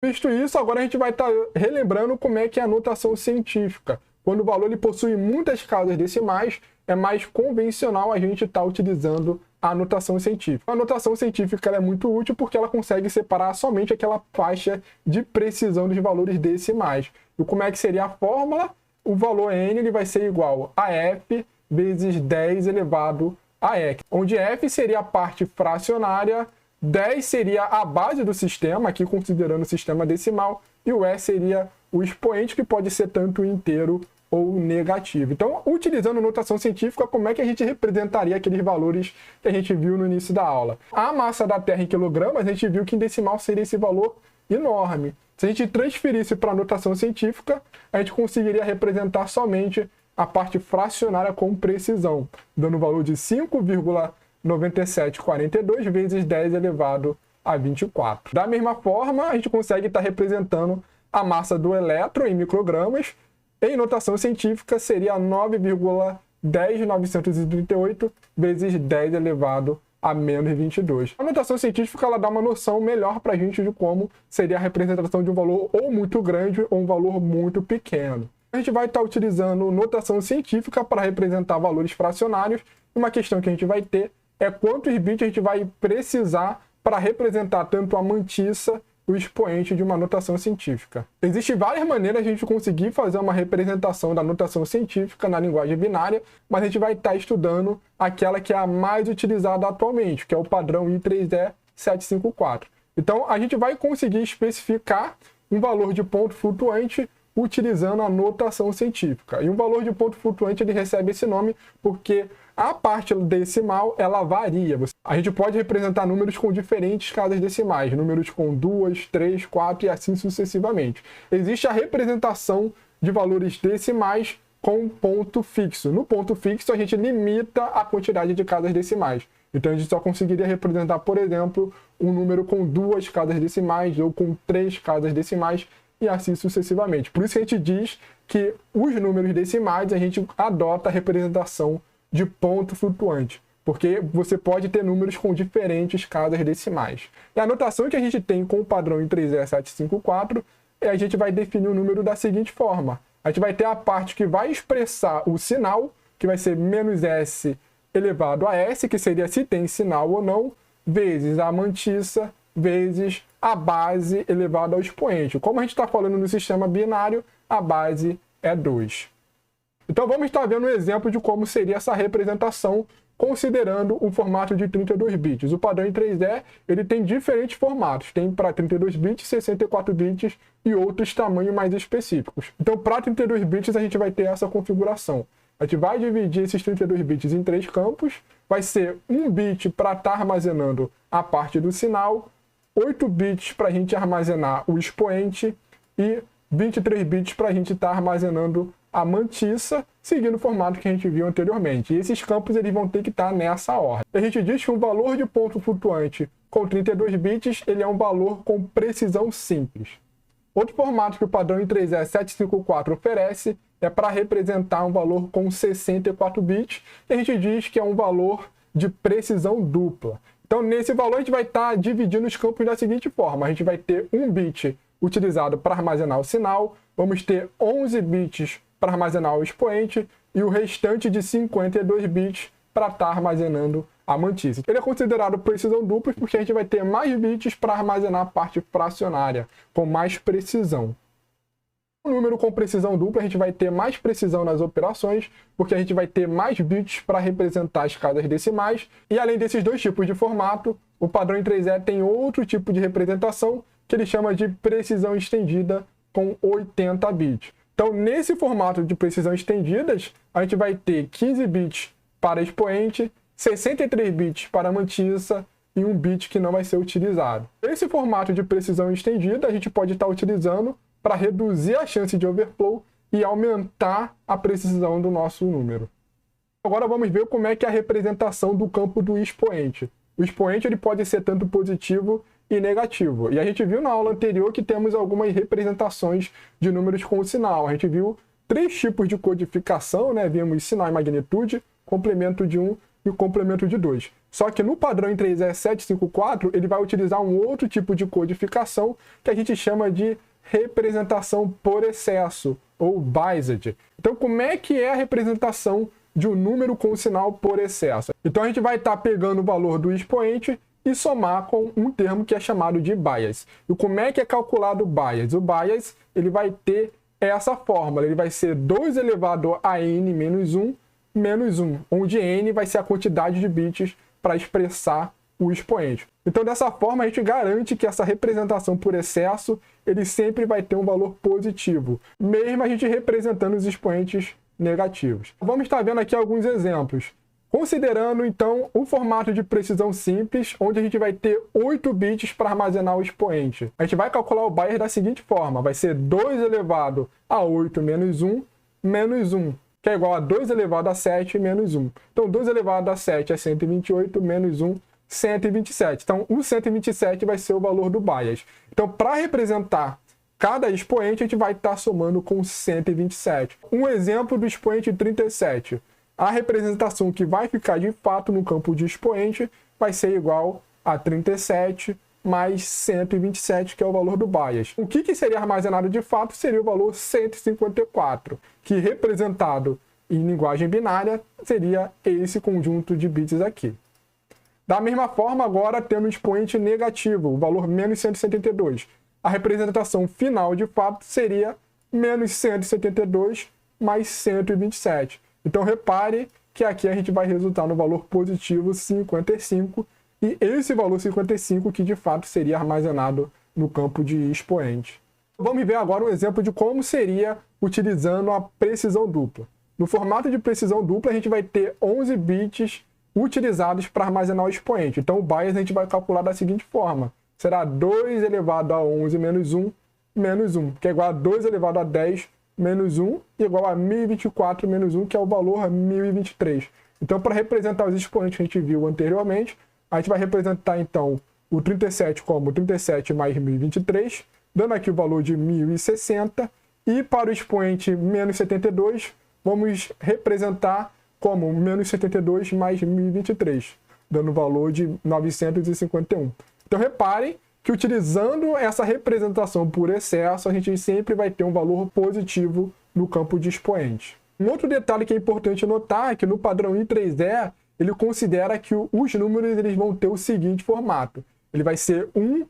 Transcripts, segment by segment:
Visto isso, agora a gente vai estar relembrando como é que é a notação científica. Quando o valor ele possui muitas casas decimais, é mais convencional a gente estar utilizando a notação científica. A notação científica é muito útil porque ela consegue separar somente aquela faixa de precisão dos valores decimais. E como é que seria a fórmula? O valor n ele vai ser igual a f vezes 10 elevado a e, onde f seria a parte fracionária, 10 seria a base do sistema, aqui considerando o sistema decimal, e o e seria o expoente, que pode ser tanto inteiro ou negativo. Então, utilizando notação científica, como é que a gente representaria aqueles valores que a gente viu no início da aula? A massa da Terra em quilogramas, a gente viu que em decimal seria esse valor enorme. Se a gente transferisse para a notação científica, a gente conseguiria representar somente a parte fracionária com precisão, dando o valor de 5,9742 vezes 10 elevado a 24. Da mesma forma, a gente consegue estar representando a massa do elétron em microgramas. Em notação científica, seria 9,10938 vezes 10 elevado a menos 22. A notação científica ela dá uma noção melhor para a gente de como seria a representação de um valor ou muito grande ou um valor muito pequeno. A gente vai estar utilizando notação científica para representar valores fracionários. Uma questão que a gente vai ter é quantos bits a gente vai precisar para representar tanto a mantissa o expoente de uma notação científica. Existem várias maneiras de a gente conseguir fazer uma representação da notação científica na linguagem binária, mas a gente vai estar estudando aquela que é a mais utilizada atualmente, que é o padrão I3E754. Então, a gente vai conseguir especificar um valor de ponto flutuante utilizando a notação científica. E um valor de ponto flutuante ele recebe esse nome porque a parte decimal ela varia. A gente pode representar números com diferentes casas decimais, números com 2, 3, 4 e assim sucessivamente. Existe a representação de valores decimais com ponto fixo. No ponto fixo a gente limita a quantidade de casas decimais. Então a gente só conseguiria representar, por exemplo, um número com 2 casas decimais ou com 3 casas decimais e assim sucessivamente. Por isso que a gente diz que os números decimais a gente adota a representação de ponto flutuante, porque você pode ter números com diferentes casas decimais. E a notação que a gente tem com o padrão em 3E754 a gente vai definir o número da seguinte forma. A gente vai ter a parte que vai expressar o sinal, que vai ser menos S elevado a S, que seria se tem sinal ou não, vezes a mantissa, vezes a base elevada ao expoente. Como a gente está falando no sistema binário, a base é 2. Então vamos estar vendo um exemplo de como seria essa representação considerando o formato de 32 bits. O padrão em 3E ele tem diferentes formatos. Tem para 32 bits, 64 bits e outros tamanhos mais específicos. Então para 32 bits a gente vai ter essa configuração. A gente vai dividir esses 32 bits em 3 campos. Vai ser 1 bit para estar armazenando a parte do sinal, 8 bits para a gente armazenar o expoente e 23 bits para a gente estar armazenando a mantissa, seguindo o formato que a gente viu anteriormente. E esses campos eles vão ter que estar nessa ordem. A gente diz que um valor de ponto flutuante com 32 bits ele é um valor com precisão simples. Outro formato que o padrão I3E754 oferece é para representar um valor com 64 bits, e a gente diz que é um valor de precisão dupla. Então, nesse valor, a gente vai estar dividindo os campos da seguinte forma. A gente vai ter 1 bit utilizado para armazenar o sinal, vamos ter 11 bits para armazenar o expoente e o restante de 52 bits para estar armazenando a mantissa. Ele é considerado precisão dupla porque a gente vai ter mais bits para armazenar a parte fracionária, com mais precisão. O número com precisão dupla, a gente vai ter mais precisão nas operações, porque a gente vai ter mais bits para representar as casas decimais. E além desses dois tipos de formato, o padrão em 3E tem outro tipo de representação, que ele chama de precisão estendida com 80 bits. Então, nesse formato de precisão estendidas, a gente vai ter 15 bits para expoente, 63 bits para mantissa e 1 bit que não vai ser utilizado. Esse formato de precisão estendida, a gente pode estar utilizando para reduzir a chance de overflow e aumentar a precisão do nosso número. Agora vamos ver como é que é a representação do campo do expoente. O expoente ele pode ser tanto positivo e negativo. E a gente viu na aula anterior que temos algumas representações de números com sinal. A gente viu 3 tipos de codificação, né? Vimos sinal e magnitude, complemento de 1 e complemento de 2. Só que no padrão em 3E754, ele vai utilizar um outro tipo de codificação que a gente chama de representação por excesso, ou biased. Então, como é que é a representação de um número com sinal por excesso? Então, a gente vai estar pegando o valor do expoente e somar com um termo que é chamado de bias. E como é que é calculado o bias? O bias ele vai ter essa fórmula, ele vai ser 2 elevado a n menos 1, onde n vai ser a quantidade de bits para expressar o expoente. Então, dessa forma, a gente garante que essa representação por excesso ele sempre vai ter um valor positivo, mesmo a gente representando os expoentes negativos. Vamos estar vendo aqui alguns exemplos. Considerando, então, o formato de precisão simples, onde a gente vai ter 8 bits para armazenar o expoente. A gente vai calcular o bias da seguinte forma, vai ser 2 elevado a 8 menos 1, que é igual a 2 elevado a 7 menos 1. Então, 2 elevado a 7 é 128, menos 1, 127. Então, o 127 vai ser o valor do bias. Então, para representar cada expoente, a gente vai estar somando com 127. Um exemplo do expoente 37. A representação que vai ficar de fato no campo de expoente vai ser igual a 37 mais 127, que é o valor do bias. O que seria armazenado de fato seria o valor 154, que representado em linguagem binária seria esse conjunto de bits aqui. Da mesma forma, agora tendo o expoente negativo, o valor menos 172. A representação final de fato seria menos 172 mais 127. Então, repare que aqui a gente vai resultar no valor positivo 55, e esse valor 55 que de fato seria armazenado no campo de expoente. Vamos ver agora um exemplo de como seria utilizando a precisão dupla. No formato de precisão dupla, a gente vai ter 11 bits utilizados para armazenar o expoente. Então, o bias a gente vai calcular da seguinte forma. Será 2 elevado a 11 menos 1, que é igual a 2 elevado a 10 menos 1, igual a 1024 menos 1, que é o valor 1023. Então, para representar os expoentes que a gente viu anteriormente, a gente vai representar, então, o 37 como 37 mais 1023, dando aqui o valor de 1060. E para o expoente menos 72, vamos representar como menos 72 mais 1023, dando o valor de 951. Então, reparem que utilizando essa representação por excesso, a gente sempre vai ter um valor positivo no campo de expoente. Um outro detalhe que é importante notar é que no padrão I3E, ele considera que os números eles vão ter o seguinte formato. Ele vai ser 1,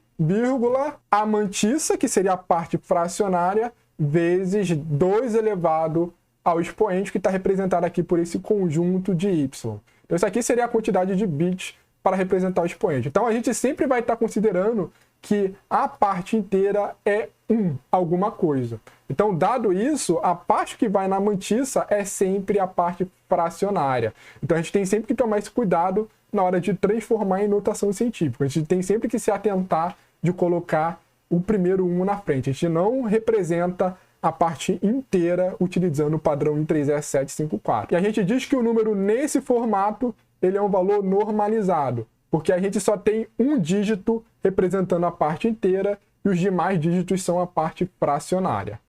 a mantissa, que seria a parte fracionária, vezes 2 elevado ao expoente, que está representado aqui por esse conjunto de y. Então, isso aqui seria a quantidade de bits para representar o expoente. Então, a gente sempre vai estar considerando que a parte inteira é 1 alguma coisa. Então, dado isso, a parte que vai na mantissa é sempre a parte fracionária. Então, a gente tem sempre que tomar esse cuidado na hora de transformar em notação científica. A gente tem sempre que se atentar de colocar o primeiro 1 na frente. A gente não representa a parte inteira utilizando o padrão em 3E754. E a gente diz que o número nesse formato ele é um valor normalizado, porque a gente só tem um dígito representando a parte inteira e os demais dígitos são a parte fracionária.